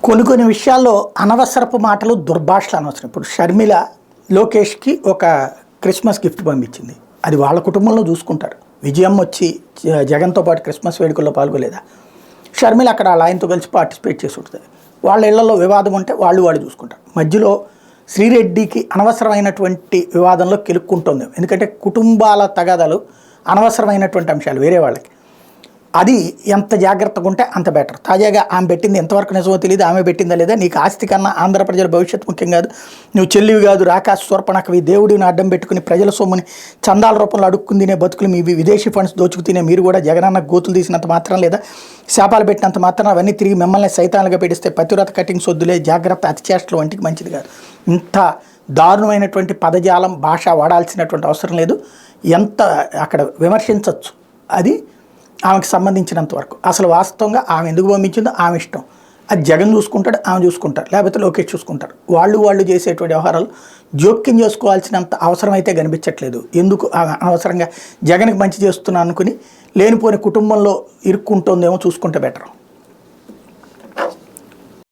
కొన్ని కొన్ని విషయాల్లో అనవసరపు మాటలు దుర్భాషలు అనవసరం. ఇప్పుడు షర్మిల లోకేష్కి ఒక క్రిస్మస్ గిఫ్ట్ పంపించింది. అది వాళ్ళ కుటుంబంలో చూసుకుంటారు. విజయం వచ్చి జగన్తో పాటు క్రిస్మస్ వేడుకల్లో పాల్గొలేదా? షర్మిల అక్కడ వాళ్ళ ఆయనతో కలిసి పార్టిసిపేట్ చేసి ఉంటుంది. వాళ్ళ ఇళ్లలో వివాదం ఉంటే వాళ్ళు చూసుకుంటారు. మధ్యలో శ్రీరెడ్డికి అనవసరమైనటువంటి వివాదంలో కెలుక్కుంటుంది. ఎందుకంటే కుటుంబాల తగాదాలు అనవసరమైనటువంటి అంశాలు వేరే వాళ్ళకి. అది ఎంత జాగ్రత్తగా ఉంటే అంత బెటర్. తాజాగా ఆమె పెట్టింది ఎంతవరకు నిజమో తెలియదు. ఆమె పెట్టిందా లేదా, నీకు ఆస్తి కన్నా ఆంధ్ర ప్రజల భవిష్యత్తు ముఖ్యం కాదు, నువ్వు చెల్లివి కాదు, రాకాశ స్వర్పణకవి, దేవుడిని అడ్డం పెట్టుకుని ప్రజల సొమ్ముని చందాల రూపంలో అడుక్కుని తినే బతుకులు మీవి, విదేశీ ఫండ్స్ దోచుకు తినే మీరు కూడా జగనన్న గోతులు తీసినంత మాత్రం లేదా, శాపాలు పెట్టినంత మాత్రం అవన్నీ తిరిగి మిమ్మల్ని సైతాలుగా పెట్టిస్తే పతివ్రత కటింగ్స్ వద్దులే, జాగ్రత్త, అతిచేష్టలు వంటికి మంచిది కాదు. ఇంత దారుణమైనటువంటి పదజాలం భాష వాడాల్సినటువంటి అవసరం లేదు. ఎంత అక్కడ విమర్శించవచ్చు, అది ఆమెకు సంబంధించినంత వరకు. అసలు వాస్తవంగా ఆమె ఎందుకు పంపించిందో ఆమె ఇష్టం. అది జగన్ చూసుకుంటాడు, ఆమె చూసుకుంటారు, లేకపోతే లోకేష్ చూసుకుంటారు. వాళ్ళు చేసేటువంటి వ్యవహారాలు జోక్యం చేసుకోవాల్సినంత అవసరం అయితే కనిపించట్లేదు. ఎందుకు ఆమె అనవసరంగా జగన్కి మంచి చేస్తున్నా అనుకుని లేనిపోని కుటుంబంలో ఇరుక్కుంటోందేమో చూసుకుంటే బెటర్.